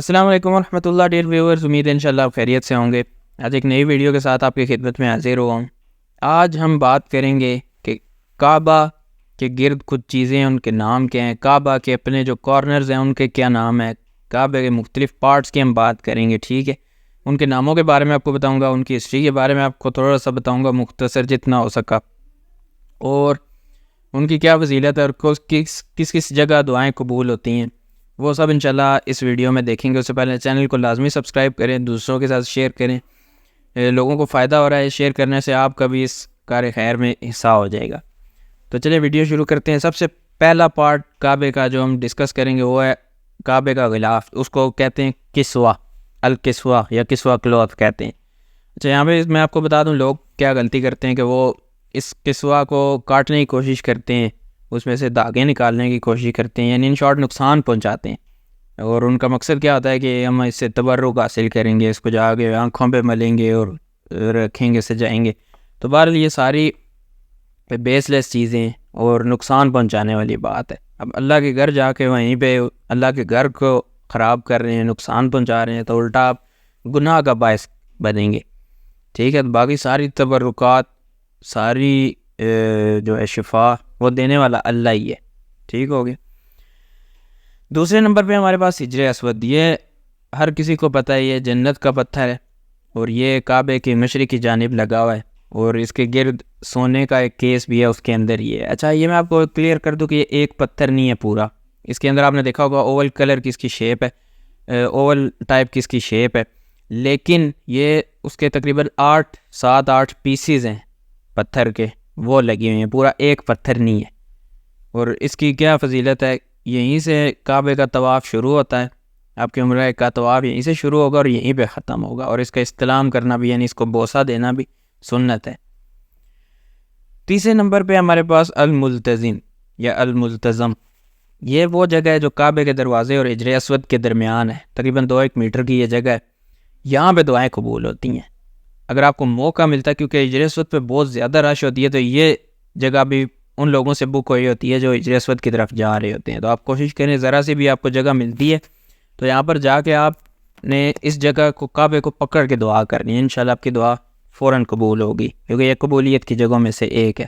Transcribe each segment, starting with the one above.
السلام علیکم ورحمۃ اللہ ڈیئر ویورز، امید ہے انشاءاللہ آپ خیریت سے ہوں گے۔ آج ایک نئی ویڈیو کے ساتھ آپ کی خدمت میں حاضر ہوا ہوں۔ آج ہم بات کریں گے کہ کعبہ کے گرد کچھ چیزیں، ان کے نام کیا ہیں، کعبہ کے اپنے جو کارنرز ہیں ان کے کیا نام ہیں، کعبہ کے مختلف پارٹس کی ہم بات کریں گے، ٹھیک ہے۔ ان کے ناموں کے بارے میں آپ کو بتاؤں گا، ان کی ہسٹری کے بارے میں آپ کو تھوڑا سا بتاؤں گا، مختصر جتنا ہو سکا، اور ان کی کیا فضیلت ہے اور کس جگہ دعائیں قبول ہوتی ہیں، وہ سب انشاءاللہ اس ویڈیو میں دیکھیں گے۔ اس سے پہلے چینل کو لازمی سبسکرائب کریں، دوسروں کے ساتھ شیئر کریں، لوگوں کو فائدہ ہو رہا ہے شیئر کرنے سے، آپ کا بھی اس کار خیر میں حصہ ہو جائے گا۔ تو چلیں ویڈیو شروع کرتے ہیں۔ سب سے پہلا پارٹ کعبے کا جو ہم ڈسکس کریں گے وہ ہے کعبے کا غلاف، اس کو کہتے ہیں کسوہ، الکسوہ یا کسوہ کلوتھ کہتے ہیں۔ اچھا، یہاں پہ میں آپ کو بتا دوں لوگ کیا غلطی کرتے ہیں کہ وہ اس کسوہ کو کاٹنے کی کوشش کرتے ہیں، اس میں سے دھاگے نکالنے کی کوشش کرتے ہیں، یعنی ان شارٹ نقصان پہنچاتے ہیں، اور ان کا مقصد کیا ہوتا ہے کہ ہم اس سے تبرک حاصل کریں گے، اس کو جا کے آنکھوں پہ ملیں گے اور رکھیں گے، سجائیں گے۔ تو بہرحال یہ ساری بیس لیس چیزیں اور نقصان پہنچانے والی بات ہے۔ اب اللہ کے گھر جا کے وہیں پہ اللہ کے گھر کو خراب کر رہے ہیں، نقصان پہنچا رہے ہیں، تو الٹا آپ گناہ کا باعث بنیں گے، ٹھیک ہے۔ باقی ساری تبرکات، ساری جو ہے شفا، وہ دینے والا اللہ ہی ہے، ٹھیک ہو گیا۔ دوسرے نمبر پہ ہمارے پاس حجر اسود، یہ ہر کسی کو پتہ ہے، یہ جنت کا پتھر ہے، اور یہ کعبے کی مشرق کی جانب لگا ہوا ہے، اور اس کے گرد سونے کا ایک کیس بھی ہے، اس کے اندر یہ ہے۔ اچھا، یہ میں آپ کو کلیئر کر دوں کہ یہ ایک پتھر نہیں ہے پورا، اس کے اندر آپ نے دیکھا ہوگا اوول کلر کی اس کی شیپ ہے، اوول ٹائپ کی اس کی شیپ ہے، لیکن یہ اس کے تقریباً 7-8 پیسز ہیں پتھر کے، وہ لگی ہوئی ہیں، پورا ایک پتھر نہیں ہے۔ اور اس کی کیا فضیلت ہے، یہیں سے کعبے کا طواف شروع ہوتا ہے، آپ کے عمرہ کا طواف یہیں سے شروع ہوگا اور یہیں پہ ختم ہوگا، اور اس کا استلام کرنا بھی، یعنی اس کو بوسہ دینا بھی سنت ہے۔ تیسرے نمبر پہ ہمارے پاس الملتزم یا الملتزم، یہ وہ جگہ ہے جو کعبے کے دروازے اور حجر اسود کے درمیان ہے، تقریباً 2-1 میٹر کی یہ جگہ ہے، یہاں پہ دعائیں قبول ہوتی ہیں اگر آپ کو موقع ملتا ہے، کیونکہ حجر اسود پہ بہت زیادہ رش ہوتی ہے، تو یہ جگہ بھی ان لوگوں سے بک ہوئی ہوتی ہے جو حجر اسود کی طرف جا رہے ہوتے ہیں۔ تو آپ کوشش کریں، ذرا سی بھی آپ کو جگہ ملتی ہے تو یہاں پر جا کے آپ نے اس جگہ کو، کعبے کو پکڑ کے دعا کرنی ہے، انشاءاللہ آپ کی دعا فوراً قبول ہوگی، کیونکہ یہ قبولیت کی جگہوں میں سے ایک ہے۔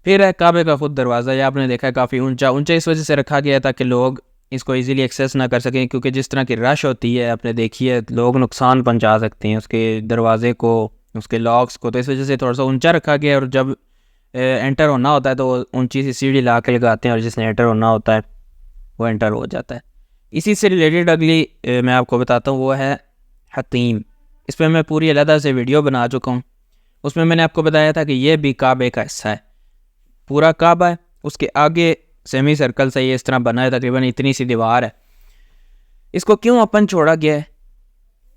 پھر ہے کعبے کا خود دروازہ، یہ آپ نے دیکھا ہے کافی اونچا اس وجہ سے رکھا گیا تھا کہ لوگ اس کو ایزیلی ایکسیس نہ کر سکیں، کیونکہ جس طرح کی رش ہوتی ہے آپ نے دیکھی ہے، لوگ نقصان پہنچا سکتے ہیں اس کے دروازے کو، اس کے لاکس کو، تو اس وجہ سے تھوڑا سا اونچا رکھا گیا ہے، اور جب انٹر ہونا ہوتا ہے تو وہ اونچی سی سیڑھی لا کے لگاتے ہیں، اور جس نے انٹر ہونا ہوتا ہے وہ انٹر ہو جاتا ہے۔ اسی سے ریلیٹڈ اگلی میں آپ کو بتاتا ہوں، وہ ہے حطیم۔ اس پہ میں پوری علیحدہ سے ویڈیو بنا چکا ہوں، اس میں نے آپ کو بتایا تھا کہ یہ بھی کعبے کا حصہ ہے، پورا کعبہ ہے، اس کے آگے سیمی سرکل سے یہ اس طرح بنا ہے، تقریباً اتنی سی دیوار ہے۔ اس کو کیوں اوپن چھوڑا گیا ہے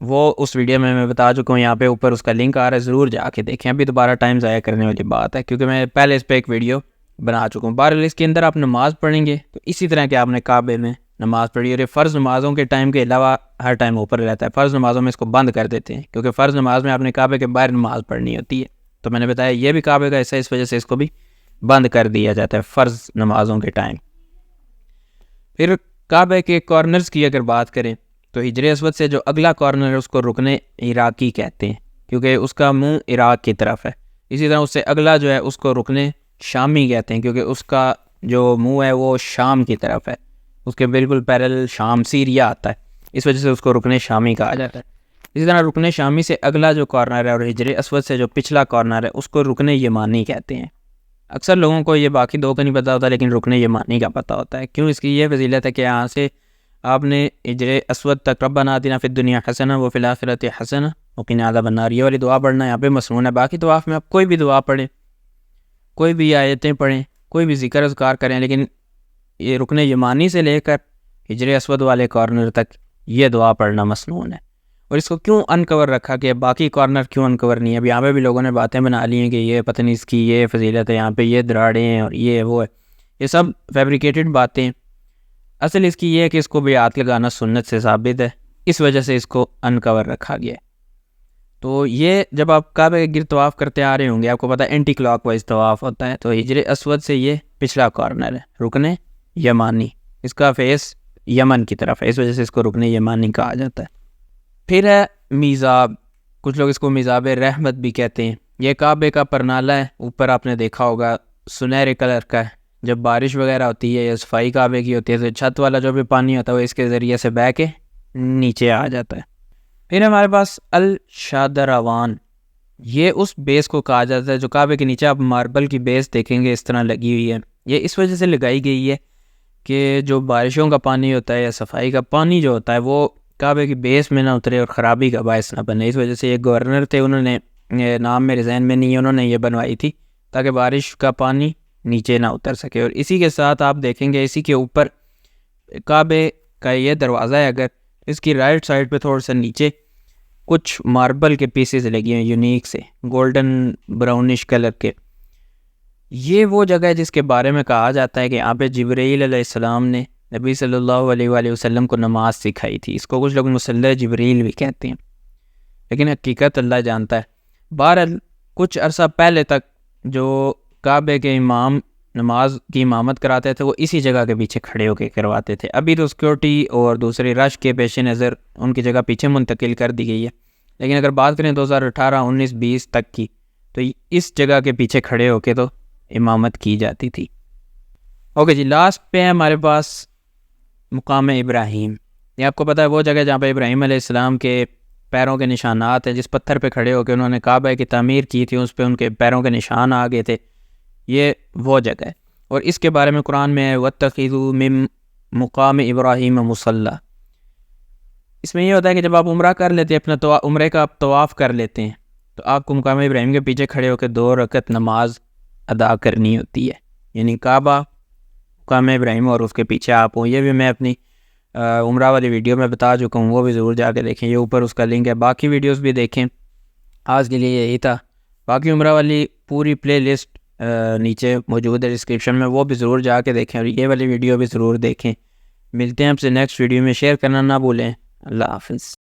وہ اس ویڈیو میں بتا چکا ہوں، یہاں پہ اوپر اس کا لنک آ رہا ہے، ضرور جا کے دیکھیں، ابھی دوبارہ ٹائم ضائع کرنے والی بات ہے، کیونکہ میں پہلے اس پہ ایک ویڈیو بنا چکا ہوں۔ بہرحال اس کے اندر آپ نماز پڑھیں گے تو اسی طرح کہ آپ نے کعبے میں نماز پڑھی، اور یہ فرض نمازوں کے ٹائم کے علاوہ ہر ٹائم اوپر رہتا ہے، فرض نمازوں میں اس کو بند کر دیتے ہیں، کیونکہ فرض نماز میں آپ نے کعبے کے باہر نماز پڑھنی ہوتی ہے، تو میں نے بتایا یہ بھی کعبے کا حصہ ہے، اس وجہ سے اس کو بھی بند کر دیا جاتا ہے فرض نمازوں کے ٹائم۔ پھر کعبے کے کارنرز کی اگر بات کریں تو حجر اسود سے جو اگلا کارنر ہے اس کو رکن عراقی کہتے ہیں، کیونکہ اس کا منہ عراق کی طرف ہے۔ اسی طرح اس سے اگلا جو ہے اس کو رکن شامی کہتے ہیں، کیونکہ اس کا جو منہ ہے وہ شام کی طرف ہے، اس کے بالکل پیرل شام سیریا آتا ہے، اس وجہ سے اس کو رکن شامی کہا جاتا ہے۔ اسی طرح رکن شامی سے اگلا جو کارنر ہے اور حجر اسود سے جو پچھلا کارنر ہے اس کو رکن یمانی کہتے ہیں۔ اکثر لوگوں کو یہ باقی دو کا نہیں پتہ ہوتا، لیکن رکن یمانی کا پتہ ہوتا ہے۔ کیوں؟ اس کی یہ فضیلت ہے کہ یہاں سے آپ نے حجر اسود تک ربنا آتنا فی الدنیا حسنہ وفی الآخرۃ حسنہ وقنا عذاب النار، یہ والی دعا پڑھنا یہاں پہ مسنون ہے۔ باقی دعا میں آپ کوئی بھی دعا پڑھیں، کوئی بھی آیتیں پڑھیں، کوئی بھی ذکر اذکار کریں، لیکن یہ رکن یمانی سے لے کر حجر اسود والے کارنر تک یہ دعا پڑھنا مسنون ہے۔ اور اس کو کیوں انکور رکھا کہ باقی کارنر کیوں انکور نہیں ہے؟ اب یہاں پہ بھی لوگوں نے باتیں بنا لی ہیں کہ یہ پتہ نہیں اس کی یہ فضیلت ہے، یہاں پہ یہ دراڑیں ہیں اور یہ وہ ہے، یہ سب فیبریکیٹڈ باتیں ہیں۔ اصل اس کی یہ ہے کہ اس کو بھی ہاتھ لگانا سنت سے ثابت ہے، اس وجہ سے اس کو انکور رکھا گیا ہے۔ تو یہ جب آپ کعبے کے گرد طواف کرتے آ رہے ہوں گے، آپ کو پتہ ہے اینٹی کلاک وائز طواف ہوتا ہے، تو حجر اسود سے یہ پچھلا کارنر ہے، رکن یمانی، اس کا فیس یمن کی طرف ہے، اس وجہ سے اس کو رکن یمانی کہا جاتا ہے۔ پھر ہے میزاب، کچھ لوگ اس کو میزاب رحمت بھی کہتے ہیں۔ یہ کعبے کا پرنالہ ہے، اوپر آپ نے دیکھا ہوگا سنہرے کلر کا ہے۔ جب بارش وغیرہ ہوتی ہے یا صفائی کعبے کی ہوتی ہے تو چھت والا جو بھی پانی ہوتا ہے وہ اس کے ذریعے سے بہہ کے نیچے آ جاتا ہے۔ پھر ہمارے پاس الشادروان، یہ اس بیس کو کہا جاتا ہے جو کعبے کے نیچے آپ ماربل کی بیس دیکھیں گے اس طرح لگی ہوئی ہے۔ یہ اس وجہ سے لگائی گئی ہے کہ جو بارشوں کا پانی ہوتا ہے یا صفائی کا پانی جو ہوتا ہے وہ کعبے کی بیس میں نہ اترے اور خرابی کا باعث نہ بنے۔ اس وجہ سے یہ گورنر تھے، انہوں نے، نام میرے ذہن میں نہیں ہے، انہوں نے یہ بنوائی تھی تاکہ بارش کا پانی نیچے نہ اتر سکے۔ اور اسی کے ساتھ آپ دیکھیں گے اسی کے اوپر کعبے کا یہ دروازہ ہے، اگر اس کی رائٹ سائڈ پہ تھوڑا سا نیچے کچھ ماربل کے پیسز لگے ہیں یونیک سے، گولڈن براؤنش کلر کے۔ یہ وہ جگہ ہے جس کے بارے میں کہا جاتا ہے کہ یہاں پہ جبرائیل علیہ السلام نے نبی صلی اللہ علیہ وآلہ وسلم کو نماز سکھائی تھی۔ اس کو کچھ لوگ مصلی جبرائیل بھی کہتے ہیں، لیکن حقیقت اللہ جانتا ہے۔ بہرحال کچھ عرصہ پہلے تک جو کعبے کے امام نماز کی امامت کراتے تھے وہ اسی جگہ کے پیچھے کھڑے ہو کے کرواتے تھے۔ ابھی تو سیکورٹی اور دوسری رش کے پیش نظر ان کی جگہ پیچھے منتقل کر دی گئی ہے، لیکن اگر بات کریں 2018 19 20 تک کی تو اس جگہ کے پیچھے کھڑے ہو کے تو امامت کی جاتی تھی۔ اوکے جی، لاسٹ پہ ہے ہمارے پاس مقام ابراہیم۔ یہ آپ کو پتہ ہے وہ جگہ جہاں پہ ابراہیم علیہ السلام کے پیروں کے نشانات ہیں، جس پتھر پہ کھڑے ہو کے انہوں نے کعبہ کی تعمیر کی تھی، اس پہ ان کے پیروں کے نشان آ گئے تھے۔ یہ وہ جگہ ہے، اور اس کے بارے میں قرآن میں ہے وَاتَّخِذُوا مِن مقام ابراہیم مصلی۔ اس میں یہ ہوتا ہے کہ جب آپ عمرہ کر لیتے ہیں، اپنا عمرے کا آپ طواف کر لیتے ہیں تو آپ کو مقام ابراہیم کے پیچھے کھڑے ہو کے 2 رکعت نماز ادا کرنی ہوتی ہے، یعنی کعبہ، مقام ابراہیم اور اس کے پیچھے آپ ہوں۔ یہ بھی میں اپنی عمرہ والی ویڈیو میں بتا چکا ہوں، وہ بھی ضرور جا کے دیکھیں، یہ اوپر اس کا لنک ہے۔ باقی ویڈیوز بھی دیکھیں۔ آج کے لیے یہی تھا، باقی عمرہ والی پوری پلے لسٹ نیچے موجود ہے ڈسکرپشن میں، وہ بھی ضرور جا کے دیکھیں، اور یہ والی ویڈیو بھی ضرور دیکھیں۔ ملتے ہیں آپ سے نیکسٹ ویڈیو میں، شیئر کرنا نہ بھولیں۔ اللہ حافظ۔